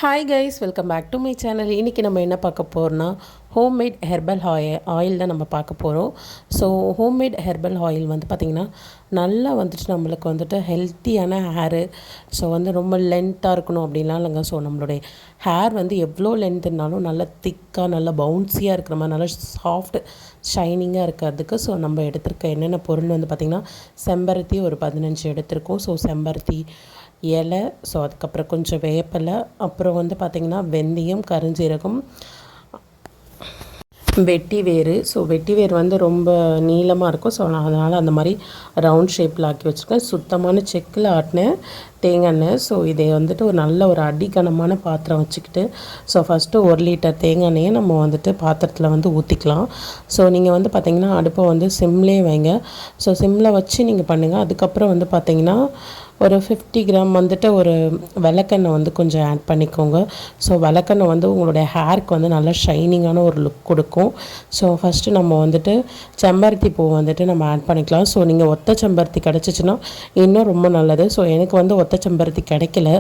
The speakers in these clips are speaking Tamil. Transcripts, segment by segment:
Hi guys, welcome back to my channel. இன்றைக்கி நம்ம என்ன பார்க்க போகிறோம்னா ஹோம்மேட் ஹெர்பல் ஆயில் தான் நம்ம பார்க்க போகிறோம். ஸோ ஹோம்மேட் ஹெர்பல் ஆயில் வந்து பார்த்திங்கன்னா நல்லா வந்துட்டு நம்மளுக்கு வந்துட்டு ஹெல்த்தியான ஹேரு. ஸோ வந்து ரொம்ப லென்த்தாக இருக்கணும் அப்படின்லாம் இல்லைங்க. ஸோ நம்மளுடைய ஹேர் வந்து எவ்வளோ லென்த் இருந்தாலும் நல்லா திக்காக நல்லா பவுன்ஸியாக இருக்கிற மாதிரி நல்லா சாஃப்ட் ஷைனிங்காக இருக்கிறதுக்கு ஸோ நம்ம எடுத்திருக்க என்னென்ன பொருள் வந்து பார்த்திங்கன்னா செம்பருத்தி ஒரு 15 எடுத்திருக்கோம். ஸோ செம்பருத்தி இலை, ஸோ அதுக்கப்புறம் கொஞ்சம் வேப்பிலை, அப்புறம் வந்து பார்த்திங்கன்னா வெந்தயம், கருஞ்சீரகம், வெட்டி வேர். ஸோ வெட்டி வேர் வந்து ரொம்ப நீளமாக இருக்கும். ஸோ நான் அதனால் அந்த மாதிரி ரவுண்ட் ஷேப்பில் ஆக்கி வச்சுருக்கேன். சுத்தமான செக்கில் ஆட்டின தேங்காய் எண்ணெய். ஸோ இதை வந்துட்டு ஒரு நல்ல ஒரு அடிக்கனமான பாத்திரம் வச்சுக்கிட்டு ஸோ ஃபஸ்ட்டு 1 லிட்டர் தேங்காய் எண்ணெயை நம்ம வந்துட்டு பாத்திரத்தில் வந்து ஊற்றிக்கலாம். ஸோ நீங்கள் வந்து பார்த்திங்கன்னா அடுப்பை வந்து சிம்லேயே வைங்க. ஸோ சிம்மில் வச்சு நீங்கள் பண்ணுங்கள். அதுக்கப்புறம் வந்து பார்த்திங்கன்னா ஒரு 50 கிராம் வந்துட்டு ஒரு விளக்கெண்ணெய் வந்து கொஞ்சம் ஆட் பண்ணிக்கோங்க. ஸோ விளக்கெண்ணெய் வந்து உங்களுடைய ஹேருக்கு வந்து நல்லா ஷைனிங்கான ஒரு லுக் கொடுக்கும். ஸோ ஃபஸ்ட்டு நம்ம வந்துட்டு செம்பருத்தி பூ வந்துட்டு நம்ம ஆட் பண்ணிக்கலாம். ஸோ நீங்கள் ஒத்த செம்பருத்தி கிடச்சிச்சின்னா இன்னும் ரொம்ப நல்லது. ஸோ எனக்கு வந்து ஒத்த செம்பருத்தி கிடைக்கல.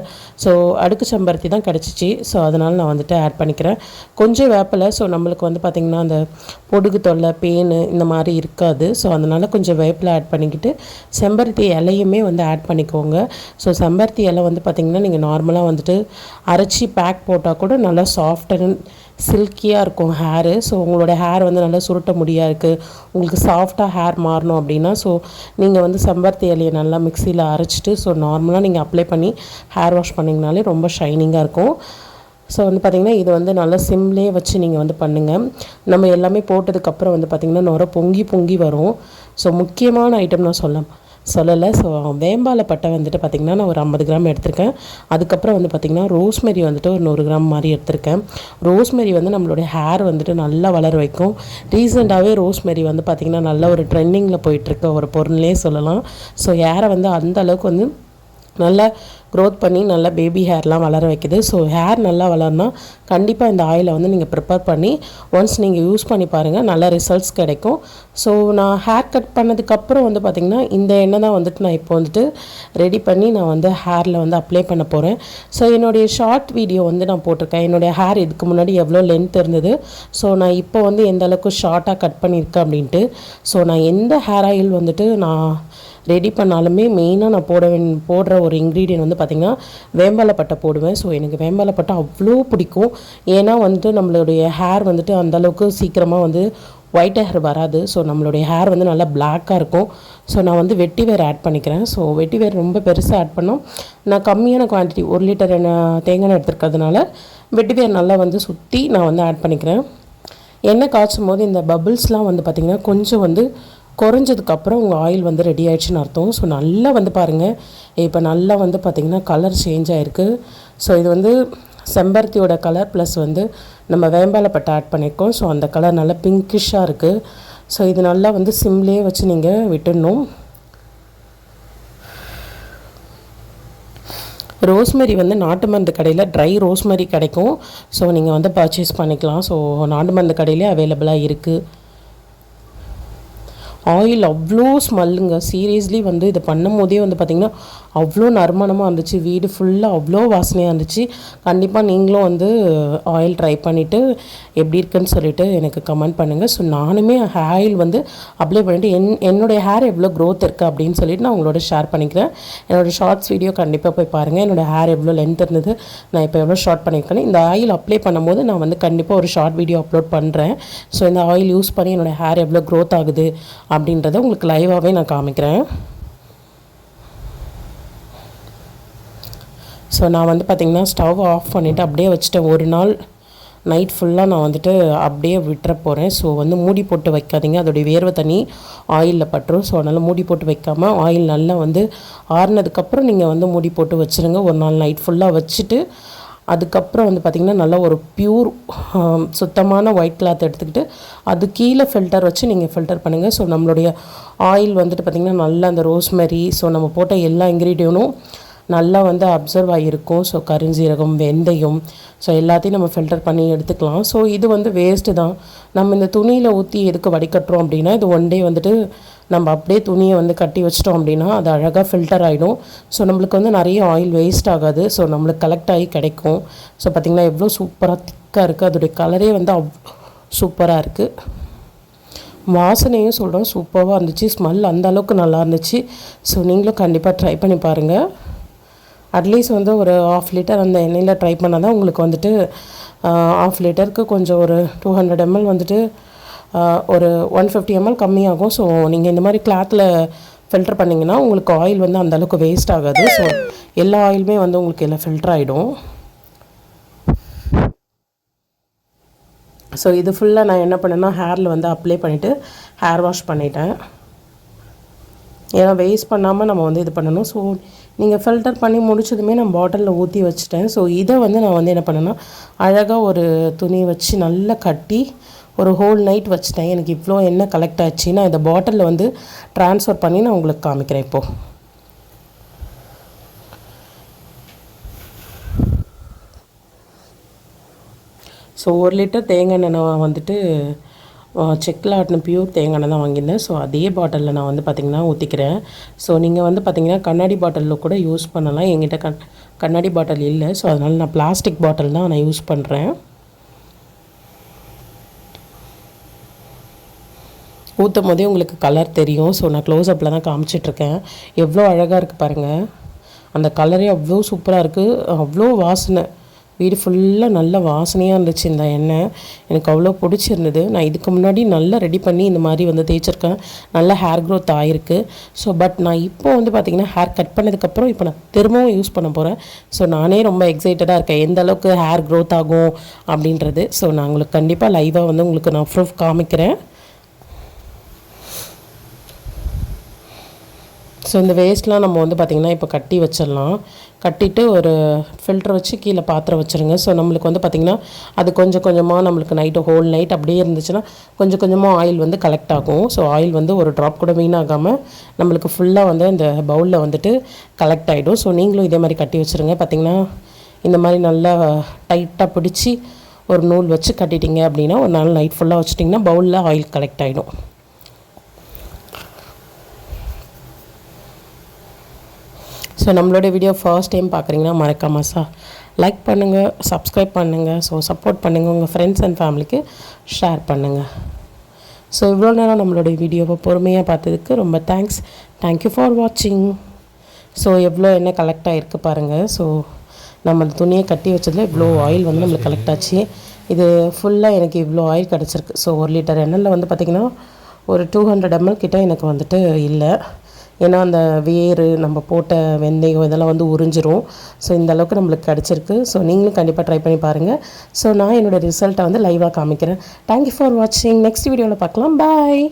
ஸோ அடுக்கு செம்பருத்தி தான் கிடச்சிச்சு. ஸோ அதனால் நான் வந்துட்டு ஆட் பண்ணிக்கிறேன். கொஞ்சம் வேப்பிலை. ஸோ நம்மளுக்கு வந்து பார்த்திங்கன்னா அந்த பொடுகு தொல்லை, பேனு இந்த மாதிரி இருக்காது. ஸோ அதனால் கொஞ்சம் வேப்பிலை ஆட் பண்ணிக்கிட்டு செம்பருத்தி இலையுமே வந்து ஆட் பண்ணிக்கோங்க. ஸோ செம்பருத்தி இலை வந்து பார்த்திங்கன்னா நீங்கள் நார்மலாக வந்துட்டு அரைச்சி பேக் போட்டால் கூட நல்லா சாஃப்ட் அண்ட் சில்கியாக இருக்கும் ஹேரு. ஸோ உங்களோட ஹேர் வந்து நல்லா சுருட்ட முடியாக இருக்குது, உங்களுக்கு சாஃப்டாக ஹேர் மாறணும் அப்படின்னா ஸோ நீங்கள் வந்து செம்பருத்தி இலையை நல்லா மிக்சியில் அரைச்சிட்டு ஸோ நார்மலாக நீங்கள் அப்ளை பண்ணி ஹேர் வாஷ் பண்ணிங்கனாலே ரொம்ப ஷைனிங்காக இருக்கும். ஸோ வந்து பார்த்திங்கன்னா இது வந்து நல்லா சிம்லேயே வச்சு நீங்கள் வந்து பண்ணுங்கள். நம்ம எல்லாமே போட்டதுக்கப்புறம் வந்து பார்த்திங்கன்னா நுர பொங்கி பொங்கி வரும். ஸோ முக்கியமான ஐட்டம் நான் சொல்லலை. ஸோ வேம்பாலைப்பட்டை வந்துட்டு பார்த்திங்கன்னா நான் ஒரு 50 கிராம் எடுத்திருக்கேன். அதுக்கப்புறம் வந்து பார்த்திங்கன்னா ரோஸ்மெரி வந்துட்டு ஒரு 100 கிராம் மாதிரி எடுத்திருக்கேன். ரோஸ்மெரி வந்து நம்மளுடைய ஹேர் வந்துட்டு நல்லா வளர வைக்கும். ரீசெண்டாகவே ரோஸ்மெரி வந்து பார்த்திங்கன்னா நல்ல ஒரு ட்ரெண்டிங்கில் போயிட்டுருக்க ஒரு பொருள்னே சொல்லலாம். ஸோ ஹேரை வந்து அந்த அளவுக்கு வந்து நல்லா க்ரோத் பண்ணி நல்லா பேபி ஹேர்லாம் வளர வைக்குது. ஸோ ஹேர் நல்லா வளரனா கண்டிப்பாக இந்த ஆயிலை வந்து நீங்கள் ப்ரிப்பேர் பண்ணி ஒன்ஸ் நீங்கள் யூஸ் பண்ணி பாருங்கள், நல்ல ரிசல்ட்ஸ் கிடைக்கும். ஸோ நான் ஹேர் கட் பண்ணதுக்கப்புறம் வந்து பார்த்திங்கன்னா இந்த எண்ணெய் தான் வந்துட்டு நான் இப்போ வந்துட்டு ரெடி பண்ணி நான் வந்து ஹேரில் வந்து அப்ளை பண்ண போகிறேன். ஸோ என்னுடைய ஷார்ட் வீடியோ வந்து நான் போட்டிருக்கேன். என்னுடைய ஹேர் இதுக்கு முன்னாடி எவ்வளோ லென்த் இருந்தது, ஸோ நான் இப்போ வந்து எந்த அளவுக்கு ஷார்ட்டாக கட் பண்ணியிருக்கேன் அப்படின்ட்டு. ஸோ நான் எந்த ஹேர் ஆயில் வந்துட்டு நான் ரெடி பண்ணாலுமே மெயினாக நான் போடுற ஒரு இன்க்ரீடியன்ட் வந்து பார்த்திங்கன்னா வேம்பாலைப்பட்டை போடுவேன். ஸோ எனக்கு வேம்பாலைப்பட்டை அவ்வளோ பிடிக்கும். ஏன்னா வந்துட்டு நம்மளுடைய ஹேர் வந்துட்டு அந்தளவுக்கு சீக்கிரமாக வந்து ஒயிட் ஹேர் வராது. ஸோ நம்மளுடைய ஹேர் வந்து நல்லா பிளாக்காக இருக்கும். ஸோ நான் வந்து வெட்டி வேர் ஆட் பண்ணிக்கிறேன். ஸோ வெட்டி வேர் ரொம்ப பெருசாக ஆட் பண்ணோம். நான் கம்மியான குவான்டிட்டி 1 லிட்டர் தேங்காய் எண்ணெய் எடுத்துருக்கிறதுனால வெட்டி வேர் நல்லா வந்து சுற்றி நான் வந்து ஆட் பண்ணிக்கிறேன். எண்ணெய் காய்ச்சும் போது இந்த பபிள்ஸ்லாம் வந்து பார்த்திங்கன்னா கொஞ்சம் வந்து குறைஞ்சதுக்கப்புறம் உங்கள் ஆயில் வந்து ரெடி ஆகிடுச்சின்னு அர்த்தம். ஸோ நல்லா வந்து பாருங்கள், இப்போ நல்லா வந்து பார்த்திங்கன்னா கலர் சேஞ்ச் ஆகிருக்கு. ஸோ இது வந்து செம்பருத்தியோட கலர் ப்ளஸ் வந்து நம்ம வேம்பாலைப்பட்டை ஆட் பண்ணியிருக்கோம். ஸோ அந்த கலர் நல்லா பிங்கிஷாக இருக்குது. ஸோ இது நல்லா வந்து சிம்லேயே வச்சு நீங்கள் விட்டுடணும். ரோஸ்மெரி வந்து நாட்டு மருந்து கடையில் ட்ரை ரோஸ்மெரி கிடைக்கும். ஸோ நீங்கள் வந்து பர்ச்சேஸ் பண்ணிக்கலாம். ஸோ நாட்டு மருந்து கடையிலே அவைலபிளாக இருக்குது. ஆயில் அவ்வளோ ஸ்மெல்லுங்க. சீரியஸ்லி வந்து இது பண்ணும் போதே வந்து பார்த்திங்கன்னா அவ்வளோ நறுமணமாக இருந்துச்சு. வீடு ஃபுல்லாக அவ்வளோ வாசனையாக இருந்துச்சு. கண்டிப்பாக நீங்களும் வந்து ஆயில் ட்ரை பண்ணிவிட்டு எப்படி இருக்குன்னு சொல்லிவிட்டு எனக்கு கமெண்ட் பண்ணுங்கள். ஸோ நானுமே ஆயில் வந்து அப்ளை பண்ணிவிட்டு என்னுடைய ஹேர் எவ்வளோ க்ரோத் இருக்குது அப்படின்னு சொல்லிட்டு நான் உங்களோட ஷேர் பண்ணிக்கிறேன். என்னோடய ஷார்ட்ஸ் வீடியோ கண்டிப்பாக போய் பாருங்கள். என்னோடய ஹேர் எவ்வளோ லென்த் இருந்தது, நான் இப்போ எவ்வளோ ஷார்ட் பண்ணியிருக்கேன். இந்த ஆயில் அப்ளை பண்ணும்போது நான் வந்து கண்டிப்பாக ஒரு ஷார்ட் வீடியோ அப்லோட் பண்ணுறேன். ஸோ இந்த ஆயில் யூஸ் பண்ணி என்னோடய ஹேர் எவ்வளோ க்ரோத் ஆகுது அப்படின்றத உங்களுக்கு லைவாகவே நான் காமிக்கிறேன். ஸோ நான் வந்து பார்த்திங்கன்னா ஸ்டவ் ஆஃப் பண்ணிவிட்டு அப்படியே வச்சுட்டேன். ஒரு நாள் நைட் ஃபுல்லாக நான் வந்துட்டு அப்படியே விட்டுற போகிறேன். ஸோ வந்து மூடி போட்டு வைக்காதீங்க, அதோடைய வேர்வை தண்ணி ஆயிலில் பட்டுரும். ஸோ அதனால் மூடி போட்டு வைக்காமல் ஆயில் நல்லா வந்து ஆறுனதுக்கப்புறம் நீங்கள் வந்து மூடி போட்டு வச்சுருங்க. ஒரு நாள் நைட் ஃபுல்லாக வச்சுட்டு அதுக்கப்புறம் வந்து பார்த்திங்கன்னா நல்லா ஒரு பியூர் சுத்தமான ஒயிட் கிளாத் எடுத்துக்கிட்டு அது கீழே ஃபில்டர் வச்சு நீங்கள் ஃபில்டர் பண்ணுங்கள். ஸோ நம்மளுடைய ஆயில் வந்துட்டு பார்த்திங்கன்னா நல்லா அந்த ரோஸ்மெரி, ஸோ நம்ம போட்ட எல்லா இன்க்ரீடியனும் நல்லா வந்து அப்சர்வ் ஆகியிருக்கும். ஸோ கருஞ்சீரகம், வெந்தயம், ஸோ எல்லாத்தையும் நம்ம ஃபில்டர் பண்ணி எடுத்துக்கலாம். ஸோ இது வந்து வேஸ்ட்டு தான். நம்ம இந்த துணியில் ஊற்றி எதுக்கு வடிகட்டுறோம் அப்படின்னா இது 1 டே வந்துட்டு நம்ம அப்படியே துணியை வந்து கட்டி வச்சிட்டோம் அப்படின்னா அது அழகாக ஃபில்டர் ஆகிடும். ஸோ நம்மளுக்கு வந்து நிறைய ஆயில் வேஸ்ட் ஆகாது. ஸோ நம்மளுக்கு கலெக்ட் ஆகி கிடைக்கும். ஸோ பார்த்திங்கன்னா எவ்வளோ சூப்பராக திக்காக இருக்குது. அதோடைய கலரே வந்து சூப்பராக இருக்குது. வாசனையும் சொல்கிறோம் சூப்பராக இருந்துச்சு. ஸ்மெல் அந்த அளவுக்கு நல்லா இருந்துச்சு. ஸோ நீங்களும் கண்டிப்பாக ட்ரை பண்ணி பாருங்கள். அட்லீஸ்ட் வந்து ஒரு 1/2 லிட்டர் அந்த எண்ணெயில் ட்ரை பண்ணால் தான் உங்களுக்கு வந்துட்டு 1/2 லிட்டருக்கு கொஞ்சம் ஒரு 200 ml வந்துட்டு ஒரு 150 ml கம்மியாகும். ஸோ நீங்கள் இந்த மாதிரி கிளாத்தில் ஃபில்டர் பண்ணிங்கன்னா உங்களுக்கு ஆயில் வந்து அந்தளவுக்கு வேஸ்ட் ஆகாது. ஸோ எல்லா ஆயிலுமே வந்து உங்களுக்கு எல்லாம் ஃபில்டர் ஆகிடும். ஸோ இது ஃபுல்லாக நான் என்ன பண்ணேன்னா ஹேரில் வந்து அப்ளை பண்ணிவிட்டு ஹேர் வாஷ் பண்ணிட்டேன். ஏன்னா வேஸ்ட் பண்ணாமல் நம்ம வந்து இது பண்ணணும். ஸோ நீங்கள் ஃபில்டர் பண்ணி முடிச்சதுமே நான் பாட்டிலில் ஊற்றி வச்சுட்டேன். ஸோ இதை வந்து நான் வந்து என்ன பண்ணேன்னா அழகாக ஒரு துணி வச்சு நல்லா கட்டி ஒரு ஹோல் நைட் வச்சுட்டேன். எனக்கு இவ்வளோ எண்ணெய் கலெக்ட் ஆச்சு. நான் இந்த பாட்டிலில் வந்து ட்ரான்ஸ்ஃபர் பண்ணி நான் உங்களுக்கு காமிக்கிறேன் இப்போது. ஸோ 1 லிட்டர் தேங்காய் எண்ணெய் நான் வந்துட்டு செக்கில் ஆட்டின பியூர் தேங்காய் எண்ணெய் தான் வாங்கியிருந்தேன். ஸோ அதே பாட்டிலில் நான் வந்து பார்த்திங்கன்னா ஊற்றிக்கிறேன். ஸோ நீங்கள் வந்து பார்த்திங்கன்னா கண்ணாடி பாட்டிலில் கூட யூஸ் பண்ணலாம். என்கிட்ட கண்ணாடி பாட்டில் இல்லை. ஸோ அதனால் நான் பிளாஸ்டிக் பாட்டில் தான் நான் யூஸ் பண்ணுறேன். ஊற்றும் போதே உங்களுக்கு கலர் தெரியும். ஸோ நான் க்ளோஸ்அப்பில் தான் காமிச்சிட்ருக்கேன். எவ்வளோ அழகாக இருக்குது பாருங்கள். அந்த கலரே அவ்வளோ சூப்பராக இருக்குது. அவ்வளோ வாசனை, வீடு ஃபுல்லாக நல்ல வாசனையாக இருந்துச்சு. இந்த எண்ணெய் எனக்கு அவ்வளோ பிடிச்சிருந்தது. நான் இதுக்கு முன்னாடி நல்லா ரெடி பண்ணி இந்த மாதிரி வந்து தேய்ச்சிருக்கேன். நல்ல ஹேர் க்ரோத் ஆகிருக்கு. ஸோ பட் நான் இப்போ வந்து பார்த்திங்கன்னா ஹேர் கட் பண்ணதுக்கப்புறம் இப்போ நான் திரும்பவும் யூஸ் பண்ண போகிறேன். ஸோ நானே ரொம்ப எக்ஸைட்டடாக இருக்கேன் எந்த அளவுக்கு ஹேர் க்ரோத் ஆகும் அப்படின்றது. ஸோ நான் உங்களுக்கு கண்டிப்பாக லைவாக வந்து உங்களுக்கு நான் ப்ரூஃப் காமிக்கிறேன். ஸோ இந்த வேஸ்ட்லாம் நம்ம வந்து பார்த்திங்கன்னா இப்போ கட்டி வச்சிடலாம். கட்டிட்டு ஒரு ஃபில்டர் வச்சு கீழே பாத்திரம் வச்சுருங்க. ஸோ நம்மளுக்கு வந்து பார்த்திங்கன்னா அது கொஞ்சம் கொஞ்சமாக நம்மளுக்கு நைட்டு ஹோல் நைட் அப்படியே இருந்துச்சுன்னா கொஞ்சம் கொஞ்சமாக ஆயில் வந்து கலெக்ட் ஆகும். ஸோ ஆயில் வந்து ஒரு ட்ராப் கூட வீணாகாமல் நம்மளுக்கு ஃபுல்லாக வந்து இந்த பவுலில் வந்துட்டு கலெக்ட் ஆகிடும். ஸோ நீங்களும் இதே மாதிரி கட்டி வச்சுருங்க. பார்த்திங்கன்னா இந்த மாதிரி நல்லா டைட்டாக பிடிச்சி ஒரு நூல் வச்சு கட்டிட்டிங்க அப்படின்னா ஒரு நாள் நைட் ஃபுல்லாக வச்சுட்டிங்கன்னா பவுலில் ஆயில் கலெக்ட் ஆகிடும். ஸோ நம்மளோட வீடியோ ஃபர்ஸ்ட் டைம் பார்க்குறீங்கன்னா மறக்காமல் லைக் பண்ணுங்கள், சப்ஸ்கிரைப் பண்ணுங்கள். ஸோ சப்போர்ட் பண்ணுங்கள். உங்கள் ஃப்ரெண்ட்ஸ் அண்ட் ஃபேமிலிக்கு ஷேர் பண்ணுங்கள். ஸோ இவ்வளோ நேரம் நம்மளோட வீடியோவை பொறுமையாக பார்த்ததுக்கு ரொம்ப தேங்க்யூ ஃபார் வாட்சிங். ஸோ எவ்வளோ எண்ணெய் கலெக்ட் ஆகிருக்கு பாருங்கள். ஸோ நம்ம அந்த துணியை கட்டி வச்சதில் இவ்வளோ ஆயில் வந்து நம்மளுக்கு கலெக்ட் ஆச்சு. இது ஃபுல்லாக எனக்கு இவ்வளோ ஆயில் கிடச்சிருக்கு. ஸோ 1 லிட்டர் எண்ணெயில் வந்து பார்த்திங்கன்னா ஒரு 200 ml கிட்ட எனக்கு வந்துட்டு இல்லை. ஏன்னா அந்த வேறு நம்ம போட்ட வெந்தயம் இதெல்லாம் வந்து உறிஞ்சிரும். ஸோ இந்த அளவுக்கு நம்மளுக்கு கிடச்சிருக்கு. ஸோ நீங்களும் கண்டிப்பாக ட்ரை பண்ணி பாருங்கள். ஸோ நான் என்னோடய ரிசல்ட்டை வந்து லைவாக காமிக்கிறேன். தேங்க்யூ ஃபார் வாட்சிங். நெக்ஸ்ட் வீடியோவில் பார்க்கலாம். பாய்.